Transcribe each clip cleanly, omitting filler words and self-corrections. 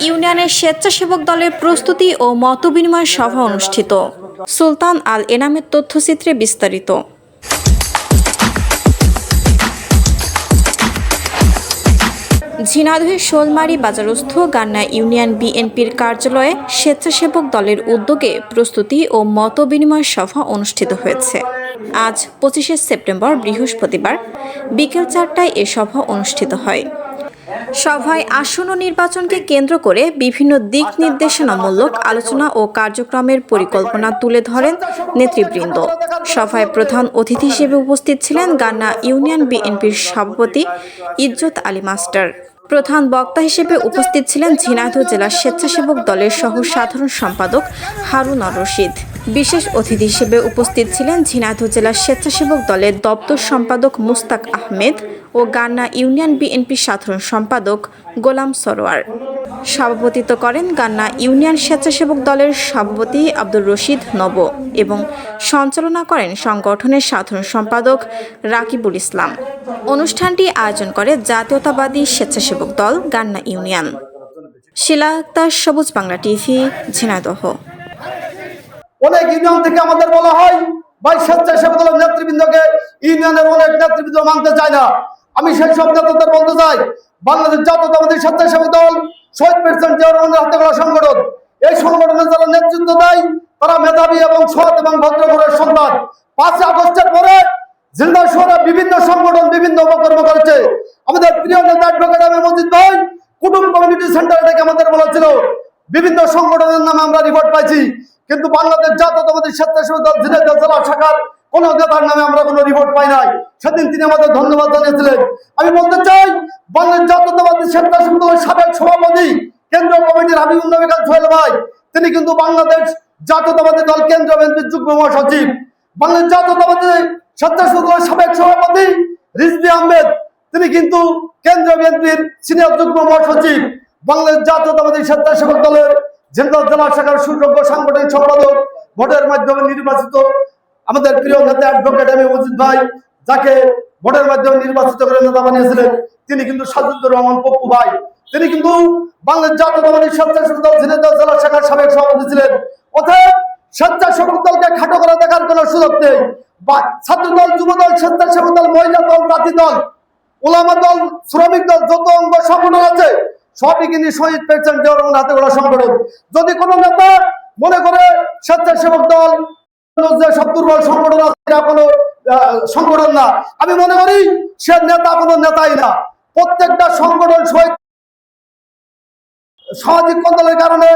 ইউনিয়নের স্বেচ্ছাসেবক দলের প্রস্তুতি ও মতবিনিময় সভা অনুষ্ঠিত। সুলতান আল এনামের তথ্যচিত্রে বিস্তারিত। ঝিনাইদহের শোলমারী বাজারস্থ গান্না ইউনিয়ন বিএনপির কার্যালয়ে স্বেচ্ছাসেবক দলের উদ্যোগে প্রস্তুতি ও মতবিনিময় সভা অনুষ্ঠিত হয়েছে। আজ 25 সেপ্টেম্বর বৃহস্পতিবার বিকেল 4টায় এ সভা অনুষ্ঠিত হয়। সভায় আসন্ন নির্বাচনকে কেন্দ্র করে বিভিন্ন দিক নির্দেশনামূলক আলোচনা ও কার্যক্রমের পরিকল্পনা তুলে ধরেন নেতৃবৃন্দ। সভায় প্রধান অতিথি হিসেবে উপস্থিত ছিলেন গান্না ইউনিয়ন বিএনপির সভাপতি ইজ্জত আলী মাস্টার। প্রধান বক্তা হিসেবে উপস্থিত ছিলেন ঝিনাইদহ জেলা স্বেচ্ছাসেবক দলের সহ সাধারণ সম্পাদক হারুন আর রশিদ। বিশেষ অতিথি হিসেবে উপস্থিত ছিলেন ঝিনাইদহ জেলা স্বেচ্ছাসেবক দলের দপ্তর সম্পাদক মুস্তাক আহমেদ ও গান্না ইউনিয়ন বিএনপির সাধারণ সম্পাদক গোলাম সরোয়ার। সভাপতিত্ব করেন গান্না ইউনিয়ন স্বেচ্ছাসেবক দলের সভাপতি আব্দুর রশিদ নব এবং সঞ্চালনা করেন সংগঠনের সাধারণ সম্পাদক রাকিবুল ইসলাম। অনুষ্ঠানটি আয়োজন করে জাতীয়তাবাদী স্বেচ্ছাসেবক দল গান্না ইউনিয়ন। শিলা আক্তার, সবুজ বাংলা টিভি, ঝিনাইদহ। অনেক ইউনিয়ন থেকে আমাদের বলা হয় ভাই স্বেচ্ছাসেবক দলের নেতৃবৃন্দকে ইউনিয়নের অনেক নেতৃবৃন্দ মানতে চায় না। আমি সেই সব নেতাদের বলতে চাই, বাংলাদেশ জাতীয়তাবাদী স্বেচ্ছাসেবক দল শহীদ প্রেসিডেন্ট জিয়াউর রহমানের হাতে গড়া সংগঠন। এই সংগঠনের যারা নেতৃত্ব দেয় তারা মেধাবী এবং সৎ এবং ভদ্র ঘরের সন্তান। 5 আগস্টের পরে জিন্দা শহরে বিভিন্ন সংগঠন বিভিন্ন উপকর্ম করেছে। আমাদের প্রিয় নেতা অ্যাডভোকেট আমির মজিদ ভাই কুটুম কমিউনিটি সেন্টার থেকে আমাদের বলেছিল বিভিন্ন সংগঠনের নামে আমরা রিপোর্ট পাইছি, কিন্তু বাংলাদেশ জাতীয়তাবাদী স্বেচ্ছাসেবক দল ঝিনাইদহ জেলা শাখার কোন নেতার নামে আমরা কোনো রিপোর্ট পাই নাই। সেদিন তিনি আমাদের ধন্যবাদ জানিয়েছিলেন। আমি বলতে চাই, বাংলাদেশ জাতীয়তাবাদী স্বেচ্ছাসেবক দলের সাবেক সভাপতি কেন্দ্রীয় কমিটির হাবিবুল নবী খান সোহেল ভাই, তিনি কিন্তু বাংলাদেশ জাতীয়তাবাদী দল কেন্দ্রীয় বিএনপির যুগ্ম মহাসচিব। বাংলাদেশ জাতীয়তাবাদী স্বেচ্ছাসেবক দলের সাবেক সভাপতি রিজভী আহমেদ, তিনি কিন্তু কেন্দ্রীয় বিএনপির সিনিয়র যুগ্ম মহাসচিব। বাংলাদেশ জাতীয়তাবাদী স্বেচ্ছাসেবক দলের ঝিনাইদহ জেলা শাখার সুযোগ্য সাংগঠনিক সম্পাদক, ভোটের মাধ্যমে নির্বাচিত আমাদের প্রিয় নেতা অ্যাডভোকেট আমির মজিদ ভাই, যাকে ভোটের মাধ্যমে নির্বাচিত করে নেতা বানিয়েছিলেন, তিনি কিন্তু সাজুদ্দুর রহমান পপ্পু ভাই, তিনি কিন্তু বাংলাদেশ জাতীয়তাবাদী স্বেচ্ছাসেবক দল ঝিনাইদহ জেলা শাখার সাবেক সভাপতি ছিলেন। অতএব স্বেচ্ছাসেবক দলকে খাটো করে দেখার কোনো সুযোগ নেই। ছাত্র দল, যুব দল, স্বেচ্ছাসেবক দল, মহিলা দল, জাতি দল, ওলামা দল, শ্রমিক দল, যত অঙ্গ সংগঠন আছে সবই কিন্তু শহীদ প্রেসিডেন্ট জিয়াউর রহমানের হাতে গড়া সংগঠন। যদি কোনো নেতা মনে করে স্বেচ্ছাসেবক দল সব দুর্বল সংগঠন আছে, কোনো সংগঠন না, আমি মনে করি সে নেতা কোনো নেতাই না। প্রত্যেকটা সংগঠন শহীদ সামাজিক কন্দলের কারণে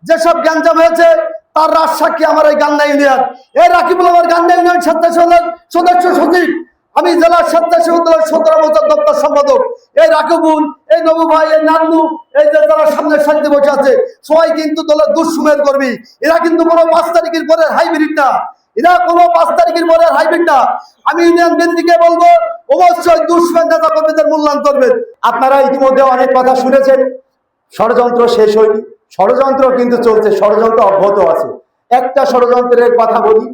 যেসব গ্যাঞ্জাম হয়েছে তার রাজসাক্ষী আমার এই গান্না ইউনিয়ন। এই রাকিবুল আমার গান্না ইউনিয়ন স্বেচ্ছাসেবক সদস্য সচিব, আমি জেলা স্বেচ্ছাসেবক দলের 17 বছর দপ্তর সম্পাদক। এই রাকিবুল, এই নবু ভাই, এই নান্নু, এই যে যারা সামনে সাথে বসে আছে, সবাই কিন্তু দলের দুঃসময়ের কর্মী। এরা কিন্তু কোনো 5 তারিখের পরে হাইব্রিড না, এরা কোনো 5 তারিখের পরে হাইব্রিড না। আমি ইউনিয়ন বিএনপিকে বলবো অবশ্যই দুঃসময়ের নেতা কর্মীদের মূল্যায়ন করবেন। আপনারা ইতিমধ্যে অনেক কথা শুনেছেন, ষড়যন্ত্র শেষ হয়নি, ষড়যন্ত্র কিন্তু চলছে, ষড়যন্ত্র অব্যাহত আছে। একটা ষড়যন্ত্রের কথা বলি,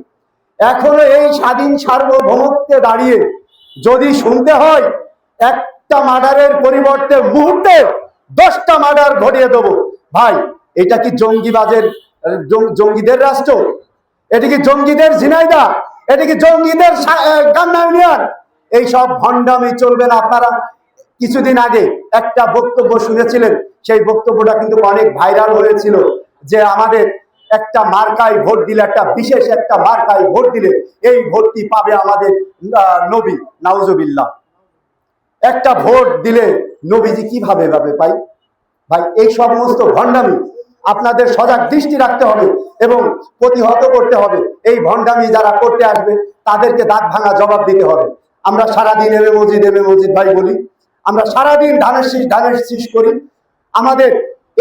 এখনো এই স্বাধীন সার্বভৌমত্বে দাঁড়িয়ে যদি শুনতে হয় একটা মার্ডারের পরিবর্তে মুহূর্তে 10টা মার্ডার ঘটিয়ে দেবো, ভাই এটা কি জঙ্গিদের রাষ্ট্র? এটা কি জঙ্গিদের ঝিনাইদহ? এটা কি জঙ্গিদের গান্না ইউনিয়ন? এইসব ভণ্ডামি চলবে না। আপনারা কিছুদিন আগে একটা বক্তব্য শুনেছিলেন, সেই বক্তব্যটা কিন্তু অনেক ভাইরাল হয়েছিল, যে আমাদের একটা মার্কায় ভোট দিলে, একটা বিশেষ একটা মার্কায় ভোট দিলে এই ভোটটি পাবে আমাদের নবী, নাউজুবিল্লাহ। একটা ভোট দিলে নবীজি কিভাবে পাই? ভাই এই সমস্ত ভণ্ডামি আপনাদের সজাগ দৃষ্টি রাখতে হবে এবং প্রতিহত করতে হবে। এই ভণ্ডামি যারা করতে আসবে তাদেরকে দাঁত ভাঙা জবাব দিতে হবে। আমরা সারাদিন এমএ মজিদ ভাই বলি, আমরা সারাদিন ধানের শীষ করি। আমাদের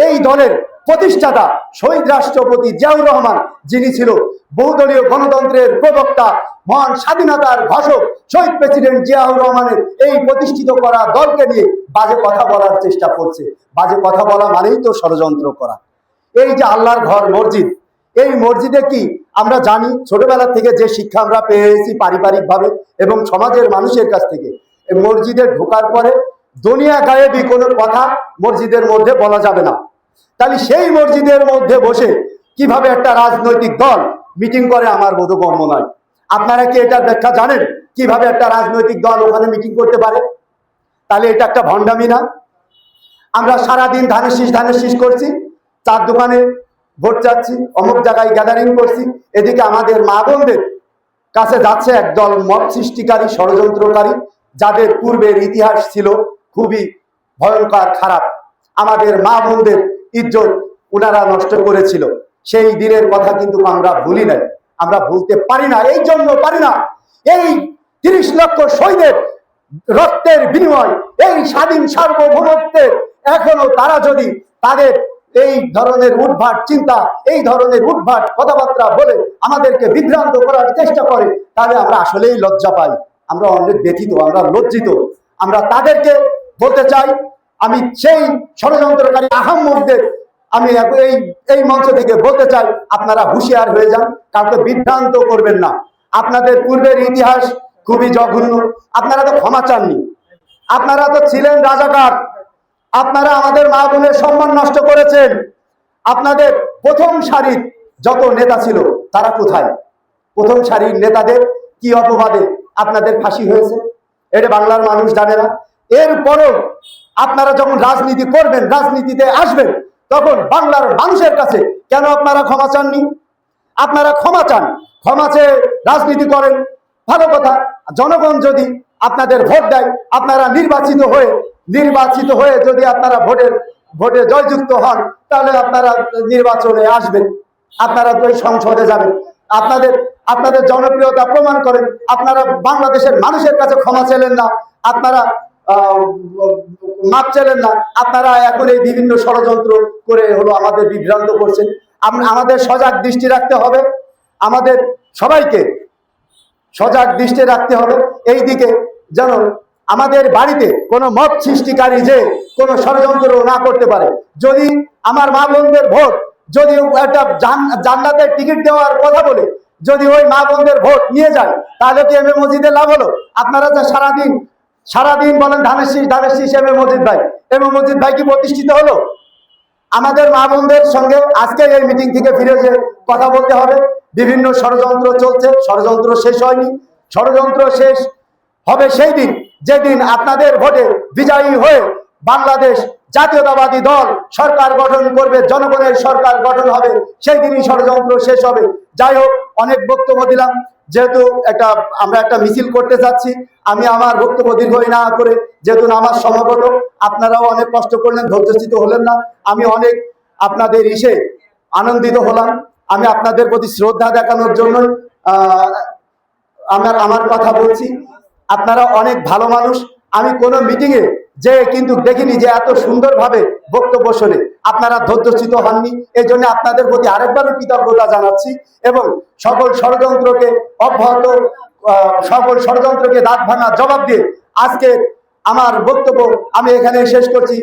এই দলের প্রতিষ্ঠাতা শহীদ রাষ্ট্রপতি জিয়াউর রহমান, যিনি ছিল বহুদলীয় গণতন্ত্রের প্রবক্তা, মহান স্বাধীনতার ঘোষক শহীদ প্রেসিডেন্ট জিয়াউর রহমানের এই প্রতিষ্ঠিত করা দলকে নিয়ে বাজে কথা বলার চেষ্টা করছে। বাজে কথা বলা মানেই তো ষড়যন্ত্র করা। এই যে আল্লাহর ঘর মসজিদ, এই মসজিদে কি আমরা জানি ছোটবেলা থেকে যে শিক্ষা আমরা পেয়েছি পারিবারিকভাবে এবং সমাজের মানুষের কাছ থেকে, মসজিদে ঢোকার পরে দুনিয়া গায়েবী কোনো কথা মসজিদের মধ্যে বলা যাবে না। তাহলে সেই মসজিদের মধ্যে বসে কিভাবে একটা রাজনৈতিক দল মিটিং করে আমার বোধগম্য নয়। আপনারা কি এটার ব্যাখ্যা জানেন কিভাবে একটা রাজনৈতিক দল ওখানে মিটিং করতে পারে? তাহলে এটা একটা ভণ্ডামি না? আমরা সারাদিন ধানের শীষ করছি, চার দোকানে ভোট চাচ্ছি, অমুক জায়গায় গ্যাদারিং করছি, এদিকে আমাদের মা বোনদের কাছে যাচ্ছে একদল মত সৃষ্টিকারী ষড়যন্ত্রকারী, যাদের পূর্বের ইতিহাস ছিল খুবই ভয়ঙ্কর খারাপ। আমাদের মা বোনদের ইজ্জত উনারা নষ্ট করেছিল। সেই দিনের কথা কিন্তু আমরা ভুলি নাই, আমরা ভুলতে পারি না। এই জন্য পারি না, এই 30 লক্ষ শহীদের রক্তের বিনিময়, এই স্বাধীন সার্বভৌমত্বের এখনো তারা যদি তাদের এই ধরনের উদ্ভাট চিন্তা, এই ধরনের উদ্ভাট কথাবার্তা বলে আমাদেরকে বিভ্রান্ত করার চেষ্টা করে, তাহলে আমরা আসলেই লজ্জা পাই, আমরা অনেক ব্যথিত, আমরা লজ্জিত। আমরা তাদেরকে বলতে চাই, আমি সেই ষড়যন্ত্রকারী আহাম্মকদের আমি এই মঞ্চ থেকে বলতে চাই, আপনারা হুঁশিয়ার হয়ে যান, কাউকে বিভ্রান্ত করবেন না। আপনাদের পূর্বের ইতিহাস খুবই জঘন্য। আপনারা তো ক্ষমা চাননি, আপনারা তো ছিলেন রাজাকার, আপনারা আমাদের মা বোনের সম্মান নষ্ট করেছেন। আপনাদের প্রথম সারির যত নেতা ছিল তারা কোথায়? প্রথম সারির নেতাদের কি অপবাদে আপনাদের ফাঁসি হয়েছে? এটা বাংলার মানুষ জানে না। এরপরও আপনারা যখন রাজনীতি করবেন, রাজনীতিতে আসবেন, তখন বাংলার মানুষের কাছে কেন আপনারা ক্ষমা চাননি? আপনারা ক্ষমা চান, ক্ষমা চেয়ে রাজনীতি করেন, ভালো কথা। জনগণ যদি আপনাদের ভোট দেয়, আপনারা নির্বাচিত হয়ে যদি আপনারা ভোটে জয়যুক্ত হন, তাহলে আপনারা নির্বাচনে আসবেন, আপনারা তো সংসদে যাবেন, আপনাদের জনপ্রিয়তা প্রমাণ করেন। আপনারা বাংলাদেশের মানুষের কাছে ক্ষমা চাইলেন না, আপনারা মাপ চাইলেন না, আপনারা এখন এই বিভিন্ন ষড়যন্ত্র করে হলো আমাদের বিভ্রান্ত করছেন। আমাদের সজাগ দৃষ্টি রাখতে হবে, আমাদের সবাইকে সজাগ দৃষ্টি রাখতে হবে এই দিকে, যেন আমাদের বাড়িতে কোনো মত সৃষ্টিকারী যে কোনো ষড়যন্ত্র না করতে পারে। যদি আমার মা বোনদের ভোট, যদি একটা জান্নাতের টিকিট দেওয়ার কথা বলে যদি ওই মা বোনদের ভোট নিয়ে যায়, তাহলে কি এম এ মসজিদের লাভ হলো? আপনারা যে সারাদিন বলেন ধানের শীষ এম এ মসজিদ ভাই কি প্রতিষ্ঠিত হলো? আমাদের মা বোনদের সঙ্গে আজকে এই মিটিং থেকে ফিরে যে কথা বলতে হবে। বিভিন্ন ষড়যন্ত্র চলছে, ষড়যন্ত্র শেষ হয়নি। ষড়যন্ত্র শেষ হবে সেই দিন যেদিন আপনাদের ভোটে বিজয়ী হয়ে বাংলাদেশ জাতীয়তাবাদী দল সরকার গঠন করবে, জনগণের সরকার গঠন হবে, সেই দিনই ষড়যন্ত্র শেষ হবে। যাই হোক, অনেক বক্তব্য দিলাম, যেহেতু আমরা একটা মিছিল করতে যাচ্ছি, আমি আমার বক্তব্য দীর্ঘ না করে, যেহেতু নামাজ সমাগত, আপনারাও অনেক কষ্ট করলেন, ধৈর্যচ্যুত হলেন না, আমি অনেক আপনাদের আনন্দিত হলাম। আমি আপনাদের প্রতি শ্রদ্ধা দেখানোর জন্যই আমার কথা বলছি। আপনারা অনেক ভালো মানুষ। আমি কোনো মিটিংয়ে যে কিন্তু দেখিনি যে এত সুন্দরভাবে বক্তব্য শোনে। আপনারা ধৈর্যচ্যুত হননি, এই জন্য আপনাদের প্রতি আরেকবারও কৃতজ্ঞতা জানাচ্ছি এবং সকল ষড়যন্ত্রকে দাঁত ভাঙা জবাব দিয়ে আজকে আমার বক্তব্য আমি এখানে শেষ করছি।